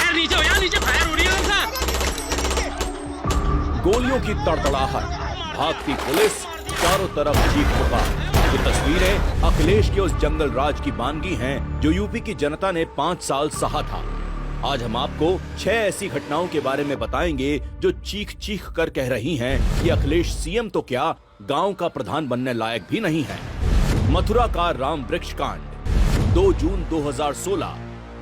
यार नीचे हो, यार नीचे फायर हो रही है हमसे। गोलियों की तड़तड़ाहट, भागती पुलिस, चारों तरफ चीख पुकार। ये तस्वीरें अखिलेश के उस जंगल राज की मानगी हैं जो यूपी की जनता ने 5 साल सहा था। आज हम आपको 6 ऐसी घटनाओं के बारे में बताएंगे जो चीख चीख कर कह रही हैं कि अखिलेश सीएम तो क्या, गांव का प्रधान बनने लायक भी नहीं है। मथुरा का राम वृक्ष कांड। 2 जून 2016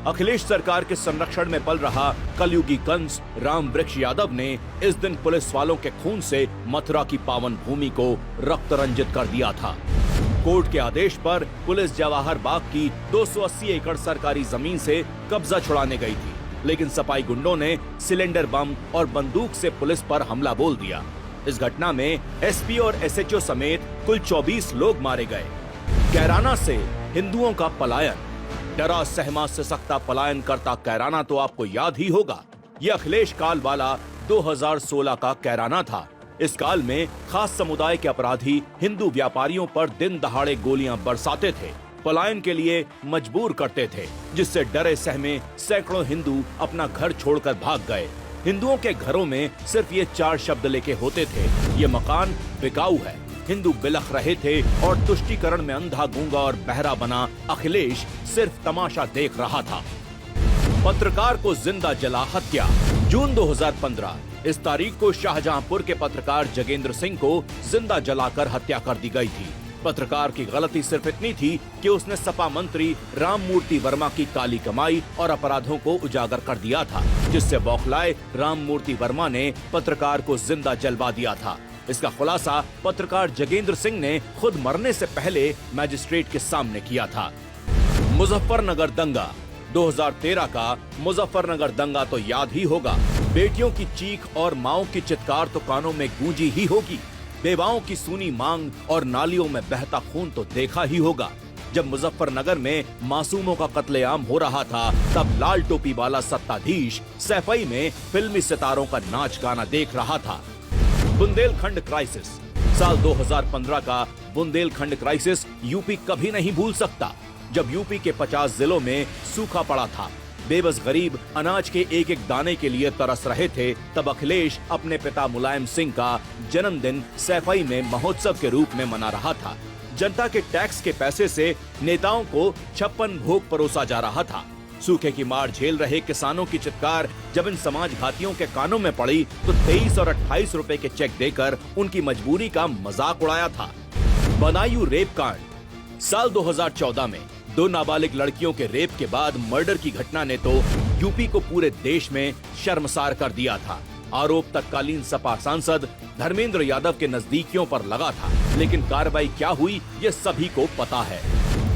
अखिलेश सरकार के संरक्षण में पल रहा कलयुगी कंस राम वृक्ष यादव ने इस दिन पुलिस वालों के खून से मथुरा की पावन भूमि को रक्त रंजित कर दिया था। कोर्ट के आदेश पर पुलिस जवाहर बाग की 280 एकड़ सरकारी जमीन से कब्जा छुड़ाने गई थी, लेकिन सपाई गुंडों ने सिलेंडर बम और बंदूक से पुलिस पर हमला बोल दिया। इस घटना में एसपी और एसएचओ समेत कुल 24 लोग मारे गए। कैराना से हिंदुओं का पलायन। डरा सहमा से सख्ता पलायन करता कैराना तो आपको याद ही होगा। ये अखिलेश काल वाला 2016 का कैराना था। इस काल में खास समुदाय के अपराधी हिंदू व्यापारियों पर दिन दहाड़े गोलियां बरसाते थे, पलायन के लिए मजबूर करते थे, जिससे डरे सहमे सैकड़ों हिंदू अपना घर छोड़कर भाग गए। हिंदुओं के घरों में सिर्फ ये 4 शब्द लेके होते थे, ये मकान बिकाऊ है। हिंदू बिलख रहे थे और तुष्टीकरण में अंधा गूंगा और बहरा बना अखिलेश सिर्फ तमाशा देख रहा था। पत्रकार को जिंदा जला हत्या। जून 2015 इस तारीख को शाहजहांपुर के पत्रकार जगेंद्र सिंह को जिंदा जलाकर हत्या कर दी गई थी। पत्रकार की गलती सिर्फ इतनी थी कि उसने सपा मंत्री राममूर्ति वर्मा की काली कमाई और अपराधों को उजागर कर दिया था, जिससे बौखलाए राममूर्ति वर्मा ने पत्रकार को जिंदा जलवा दिया था। इसका खुलासा पत्रकार जगेंद्र सिंह ने खुद मरने से पहले मैजिस्ट्रेट के सामने किया था। मुजफ्फरनगर दंगा। 2013 का मुजफ्फरनगर दंगा तो याद ही होगा। बेटियों की चीख और माओं की चित्कार तो कानों में गूंजी ही होगी। बेवाओं की सूनी मांग और नालियों में बहता खून तो देखा ही होगा। जब मुजफ्फरनगर में मासूमों का कत्लेआम हो रहा था, तब लाल टोपी वाला सत्ताधीश सैफई में फिल्मी सितारों का नाच गाना देख रहा था। बुंदेलखंड क्राइसिस। साल 2015 का बुंदेलखंड क्राइसिस यूपी कभी नहीं भूल सकता। जब यूपी के 50 जिलों में सूखा पड़ा था, बेबस गरीब अनाज के एक एक दाने के लिए तरस रहे थे, तब अखिलेश अपने पिता मुलायम सिंह का जन्मदिन सैफई में महोत्सव के रूप में मना रहा था। जनता के टैक्स के पैसे से नेताओं को 56 भोग परोसा जा रहा था। सूखे की मार झेल रहे किसानों की चित्कार जब इन समाजघातियों के कानों में पड़ी तो 23 और 28 रुपए के चेक देकर उनकी मजबूरी का मजाक उड़ाया था। बदायूं रेप कांड। साल 2014 में 2 नाबालिग लड़कियों के रेप के बाद मर्डर की घटना ने तो यूपी को पूरे देश में शर्मसार कर दिया था। आरोप तत्कालीन सपा सांसद धर्मेंद्र यादव के नजदीकियों पर लगा था, लेकिन कार्रवाई क्या हुई ये सभी को पता है।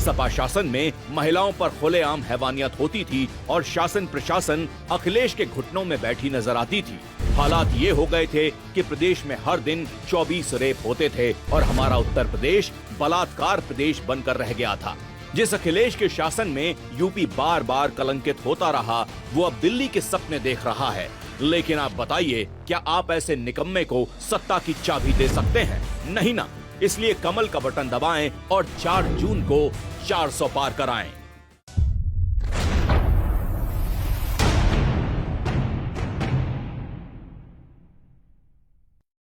सपा शासन में महिलाओं पर खुलेआम हैवानियत होती थी और शासन प्रशासन अखिलेश के घुटनों में बैठी नजर आती थी। हालात ये हो गए थे कि प्रदेश में हर दिन 24 रेप होते थे और हमारा उत्तर प्रदेश बलात्कार प्रदेश बनकर रह गया था। जिस अखिलेश के शासन में यूपी बार बार कलंकित होता रहा, वो अब दिल्ली के सपने देख रहा है। लेकिन आप बताइए, क्या आप ऐसे निकम्मे को सत्ता की चाबी दे सकते हैं? नहीं ना। इसलिए कमल का बटन दबाएं और 4 जून को 400 पार कराएं।